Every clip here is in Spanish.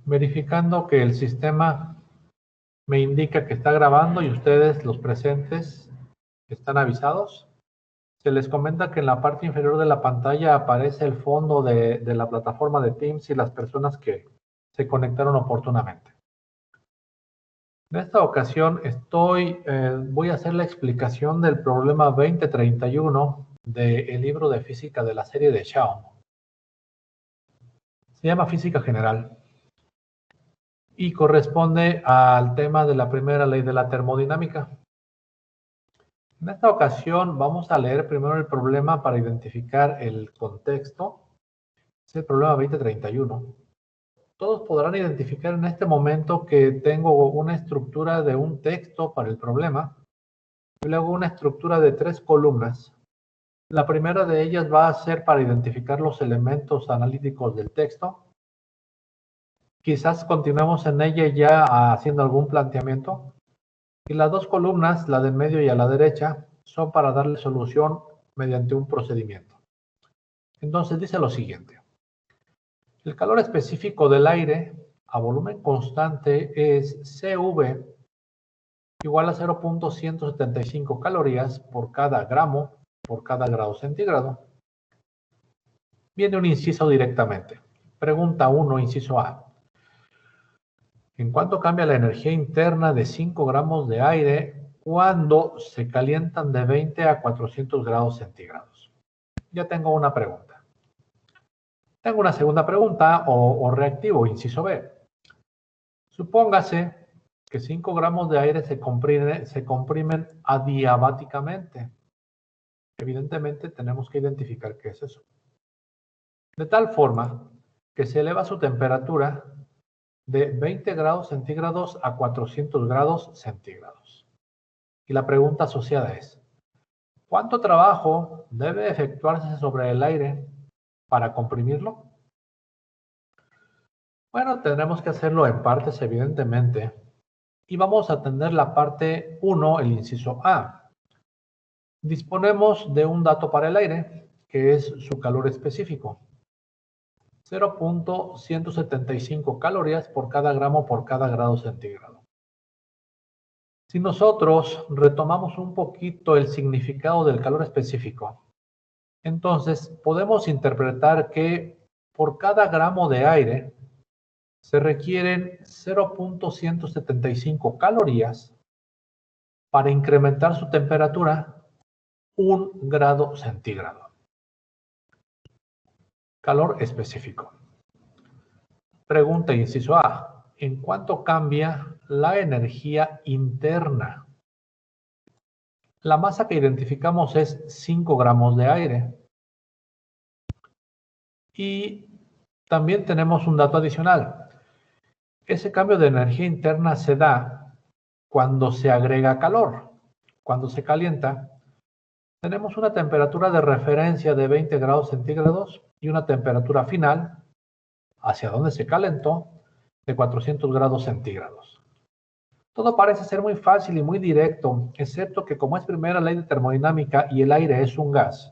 Verificando que el sistema me indica que está grabando y ustedes, los presentes, están avisados. Se les comenta que en la parte inferior de la pantalla aparece el fondo de la plataforma de Teams y las personas que se conectaron oportunamente. En esta ocasión voy a hacer la explicación del problema 2031 del libro de física de la serie de Schaum. Se llama Física General y corresponde al tema de la primera ley de la termodinámica. En esta ocasión vamos a leer primero el problema para identificar el contexto. Es el problema 2031. Todos podrán identificar en este momento que tengo una estructura de un texto para el problema y luego una estructura de 3 columnas. La primera de ellas va a ser para identificar los elementos analíticos del texto. Quizás continuemos en ella ya haciendo algún planteamiento. Y las 2 columnas, la del medio y a la derecha, son para darle solución mediante un procedimiento. Entonces dice lo siguiente. El calor específico del aire a volumen constante es CV igual a 0.175 calorías por cada gramo por cada grado centígrado. Viene un inciso directamente. Pregunta 1, inciso A. ¿En cuánto cambia la energía interna de 5 gramos de aire cuando se calientan de 20 a 400 grados centígrados? Ya tengo una pregunta. Tengo una segunda pregunta o reactivo, inciso B. Supóngase que 5 gramos de aire se comprimen adiabáticamente. Evidentemente tenemos que identificar qué es eso. De tal forma que se eleva su temperatura de 20 grados centígrados a 400 grados centígrados. Y la pregunta asociada es, ¿cuánto trabajo debe efectuarse sobre el aire para comprimirlo? Bueno, tendremos que hacerlo en partes, evidentemente. Y vamos a atender la parte 1, el inciso A. Disponemos de un dato para el aire, que es su calor específico. 0.175 calorías por cada gramo por cada grado centígrado. Si nosotros retomamos un poquito el significado del calor específico, entonces podemos interpretar que por cada gramo de aire se requieren 0.175 calorías para incrementar su temperatura 1 grado centígrado. Calor específico. Pregunta inciso A. ¿En cuánto cambia la energía interna? La masa que identificamos es 5 gramos de aire. Y también tenemos un dato adicional. Ese cambio de energía interna se da cuando se agrega calor. Cuando se calienta, tenemos una temperatura de referencia de 20 grados centígrados y una temperatura final, hacia donde se calentó, de 400 grados centígrados. Todo parece ser muy fácil y muy directo, excepto que como es primera ley de termodinámica y el aire es un gas,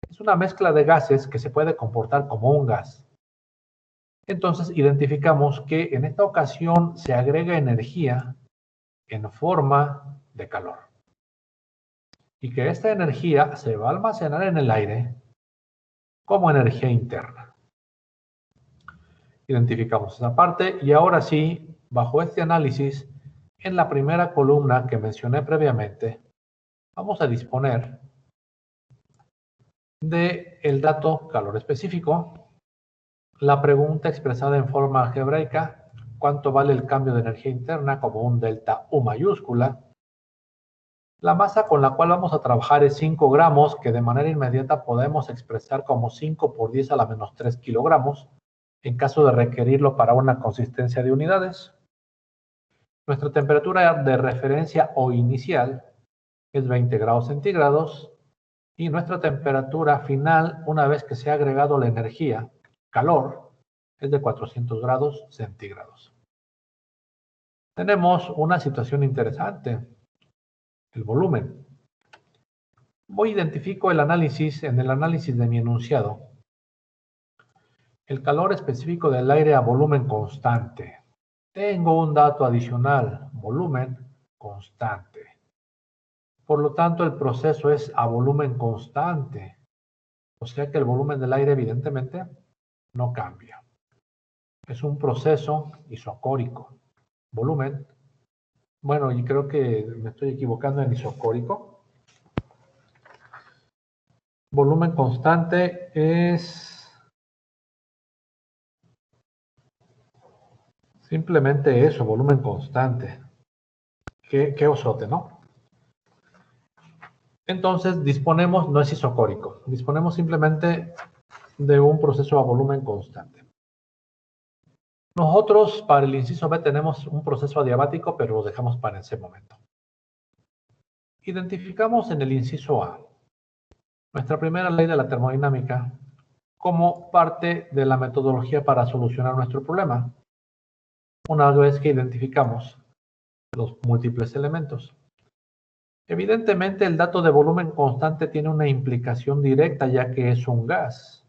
es una mezcla de gases que se puede comportar como un gas. Entonces identificamos que en esta ocasión se agrega energía en forma de calor. Y que esta energía se va a almacenar en el aire como energía interna. Identificamos esa parte y ahora sí, bajo este análisis, en la primera columna que mencioné previamente, vamos a disponer del dato calor específico, la pregunta expresada en forma algebraica, cuánto vale el cambio de energía interna como un delta U mayúscula. La masa con la cual vamos a trabajar es 5 gramos, que de manera inmediata podemos expresar como 5 por 10 a la menos 3 kilogramos, en caso de requerirlo para una consistencia de unidades. Nuestra temperatura de referencia o inicial es 20 grados centígrados y nuestra temperatura final, una vez que se ha agregado la energía, calor, es de 400 grados centígrados. Tenemos una situación interesante, el volumen. Voy a identificar el análisis en el análisis de mi enunciado. el calor específico del aire a volumen constante. Tengo un dato adicional, volumen constante. Por lo tanto, el proceso es a volumen constante. O sea que el volumen del aire evidentemente no cambia. Es un proceso isocórico. Volumen. Bueno, y creo que me estoy equivocando en isocórico. Volumen constante es simplemente eso, volumen constante. Qué osote, ¿no? Entonces disponemos, no es isocórico, disponemos simplemente de un proceso a volumen constante. Nosotros para el inciso B tenemos un proceso adiabático, pero lo dejamos para ese momento. Identificamos en el inciso A nuestra primera ley de la termodinámica como parte de la metodología para solucionar nuestro problema, una vez que identificamos los múltiples elementos. Evidentemente, el dato de volumen constante tiene una implicación directa, ya que es un gas.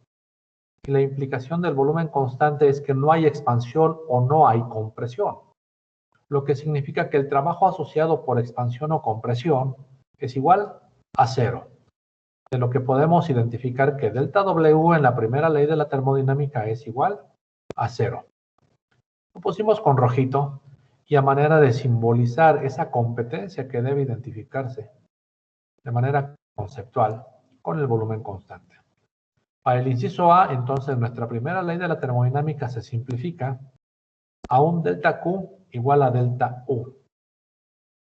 Y la implicación del volumen constante es que no hay expansión o no hay compresión, lo que significa que el trabajo asociado por expansión o compresión es igual a cero. De lo que podemos identificar que delta W en la primera ley de la termodinámica es igual a cero. Lo pusimos con rojito y a manera de simbolizar esa competencia que debe identificarse de manera conceptual con el volumen constante. Para el inciso A, entonces, nuestra primera ley de la termodinámica se simplifica a un delta Q igual a delta U,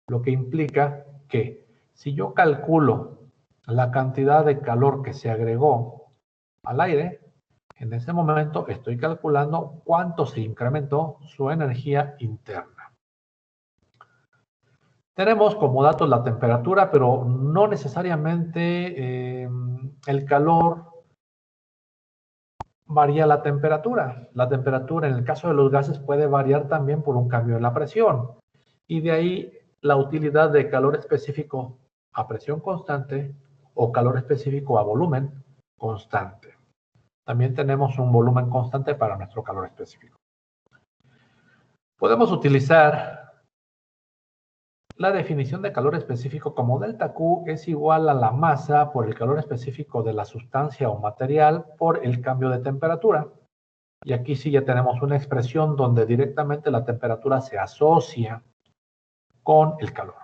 lo que implica que si yo calculo la cantidad de calor que se agregó al aire, en ese momento estoy calculando cuánto se incrementó su energía interna. Tenemos como datos la temperatura, pero no necesariamente el calor varía la temperatura. La temperatura en el caso de los gases puede variar también por un cambio en la presión. Y de ahí la utilidad de calor específico a presión constante o calor específico a volumen constante. También tenemos un volumen constante para nuestro calor específico. Podemos utilizar la definición de calor específico como delta Q es igual a la masa por el calor específico de la sustancia o material por el cambio de temperatura. Y aquí sí ya tenemos una expresión donde directamente la temperatura se asocia con el calor.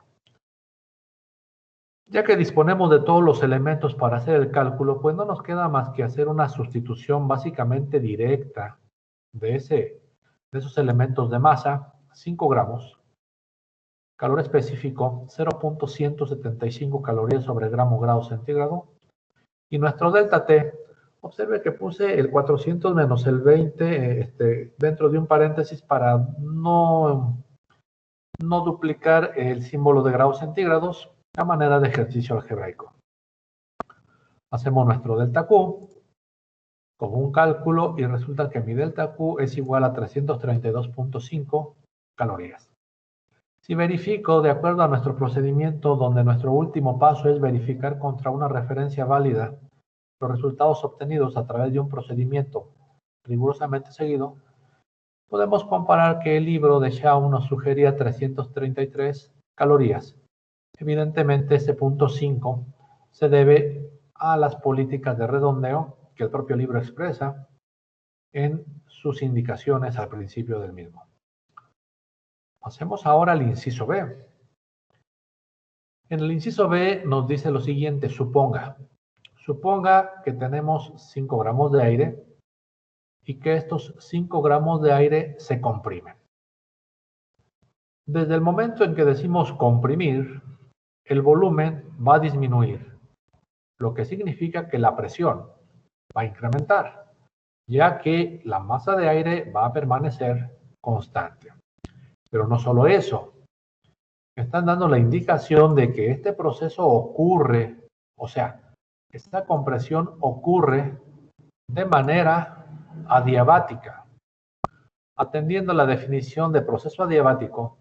Ya que disponemos de todos los elementos para hacer el cálculo, pues no nos queda más que hacer una sustitución básicamente directa de esos elementos de masa, 5 gramos, calor específico 0.175 calorías sobre grado centígrado, y nuestro delta T, observe que puse el 400 menos el 20 dentro de un paréntesis para no duplicar el símbolo de grados centígrados a manera de ejercicio algebraico. Hacemos nuestro delta Q como un cálculo y resulta que mi delta Q es igual a 332.5 calorías. Si verifico de acuerdo a nuestro procedimiento, donde nuestro último paso es verificar contra una referencia válida los resultados obtenidos a través de un procedimiento rigurosamente seguido, podemos comparar que el libro de Shaw nos sugería 333 calorías. Evidentemente, este punto 5 se debe a las políticas de redondeo que el propio libro expresa en sus indicaciones al principio del mismo. Pasemos ahora al inciso B. En el inciso B nos dice lo siguiente: suponga que tenemos 5 gramos de aire y que estos 5 gramos de aire se comprimen. Desde el momento en que decimos comprimir, el volumen va a disminuir, lo que significa que la presión va a incrementar, ya que la masa de aire va a permanecer constante. Pero no solo eso, me están dando la indicación de que este proceso ocurre, o sea, esta compresión ocurre de manera adiabática. Atendiendo a la definición de proceso adiabático,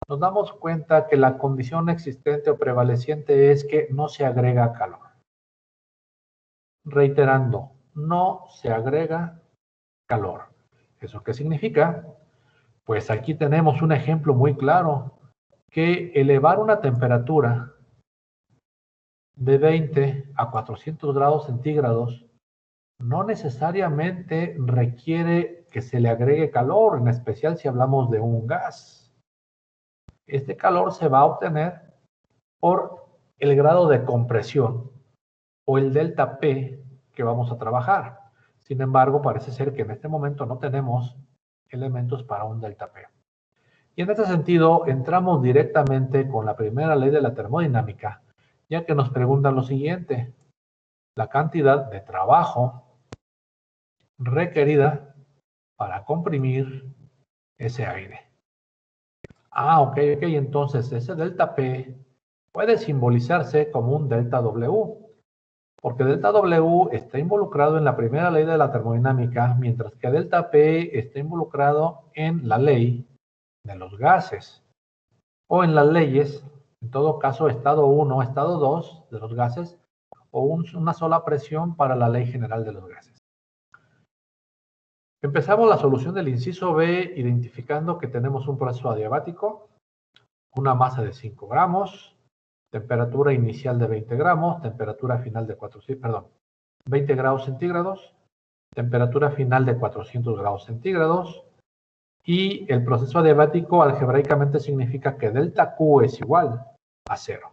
nos damos cuenta que la condición existente o prevaleciente es que no se agrega calor. Reiterando, no se agrega calor. ¿Eso qué significa? Pues aquí tenemos un ejemplo muy claro, que elevar una temperatura de 20 a 400 grados centígrados no necesariamente requiere que se le agregue calor, en especial si hablamos de un gas. Este calor se va a obtener por el grado de compresión o el delta P que vamos a trabajar. Sin embargo, parece ser que en este momento no tenemos elementos para un delta P. Y en este sentido, entramos directamente con la primera ley de la termodinámica, ya que nos pregunta lo siguiente: la cantidad de trabajo requerida para comprimir ese aire. Ok, entonces ese delta P puede simbolizarse como un delta W, porque delta W está involucrado en la primera ley de la termodinámica, mientras que delta P está involucrado en la ley de los gases, o en las leyes, en todo caso, estado 1, estado 2 de los gases, o una sola presión para la ley general de los gases. Empezamos la solución del inciso B identificando que tenemos un proceso adiabático, una masa de 5 gramos, temperatura inicial de 20 gramos, temperatura final de 20 grados centígrados, temperatura final de 400 grados centígrados, y el proceso adiabático algebraicamente significa que delta Q es igual a 0.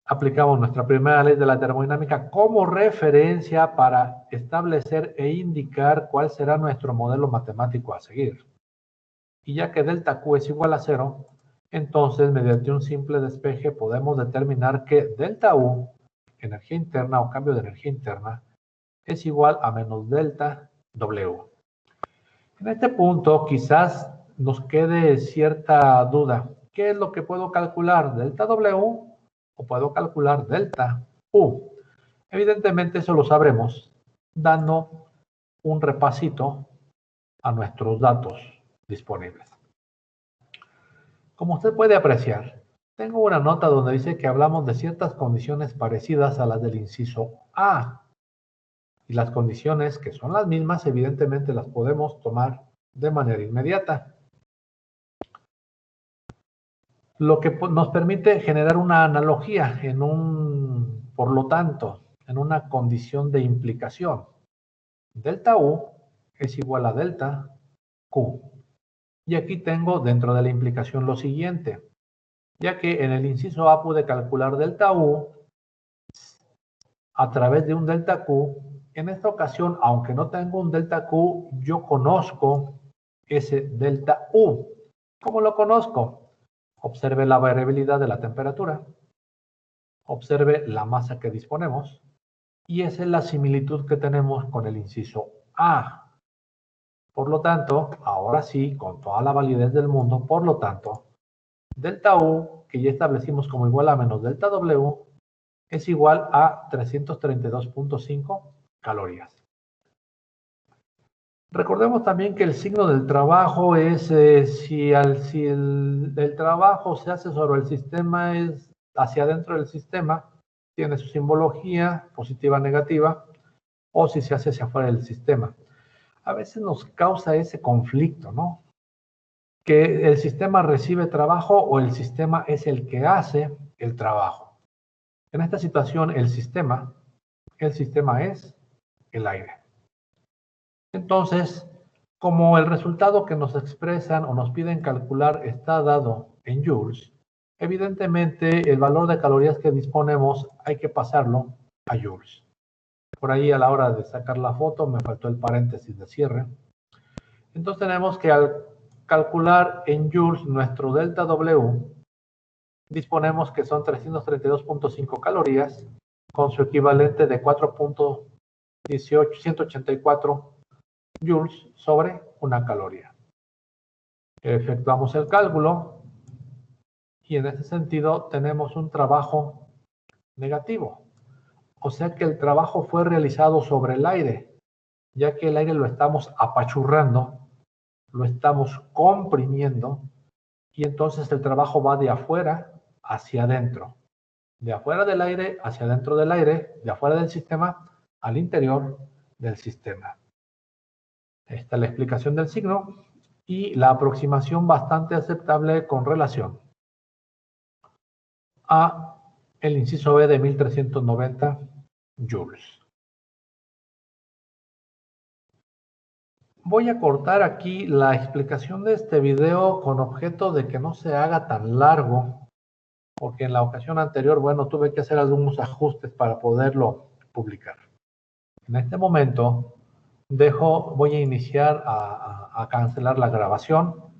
Aplicamos nuestra primera ley de la termodinámica como referencia para establecer e indicar cuál será nuestro modelo matemático a seguir. Y ya que delta Q es igual a 0, entonces mediante un simple despeje podemos determinar que delta U, energía interna o cambio de energía interna, es igual a menos delta W. En este punto quizás nos quede cierta duda. ¿Qué es lo que puedo calcular? ¿Delta W o puedo calcular delta U? Evidentemente eso lo sabremos dando un repasito a nuestros datos disponibles. Como usted puede apreciar, tengo una nota donde dice que hablamos de ciertas condiciones parecidas a las del inciso A. Y las condiciones que son las mismas, evidentemente las podemos tomar de manera inmediata. Lo que nos permite generar una analogía por lo tanto, en una condición de implicación. Delta U es igual a delta Q. Y aquí tengo dentro de la implicación lo siguiente, ya que en el inciso A pude calcular delta U a través de un delta Q. En esta ocasión, aunque no tengo un delta Q, yo conozco ese delta U. ¿Cómo lo conozco? Observe la variabilidad de la temperatura, observe la masa que disponemos, y esa es la similitud que tenemos con el inciso A. Por lo tanto, ahora sí, con toda la validez del mundo, por lo tanto, delta U, que ya establecimos como igual a menos delta W, es igual a 332.5 calorías. Recordemos también que el signo del trabajo es si el trabajo se hace sobre el sistema, es hacia adentro del sistema, tiene su simbología positiva, negativa, o si se hace hacia afuera del sistema. A veces nos causa ese conflicto, ¿no? Que el sistema recibe trabajo o el sistema es el que hace el trabajo. En esta situación, el sistema es el aire. Entonces, como el resultado que nos expresan o nos piden calcular está dado en joules, evidentemente el valor de calorías que disponemos hay que pasarlo a joules. Por ahí a la hora de sacar la foto me faltó el paréntesis de cierre. Entonces tenemos que al calcular en joules nuestro delta W, disponemos que son 332.5 calorías con su equivalente de 4.184 joules sobre una caloría. Efectuamos el cálculo y en ese sentido tenemos un trabajo negativo. O sea que el trabajo fue realizado sobre el aire, ya que el aire lo estamos apachurrando, lo estamos comprimiendo y entonces el trabajo va de afuera hacia adentro. De afuera del aire hacia adentro del aire, de afuera del sistema al interior del sistema. Esta es la explicación del signo y la aproximación bastante aceptable con relación a el inciso B de 1390 joules. Voy a cortar aquí la explicación de este video con objeto de que no se haga tan largo, porque en la ocasión anterior, bueno, tuve que hacer algunos ajustes para poderlo publicar. En este momento voy a iniciar a cancelar la grabación.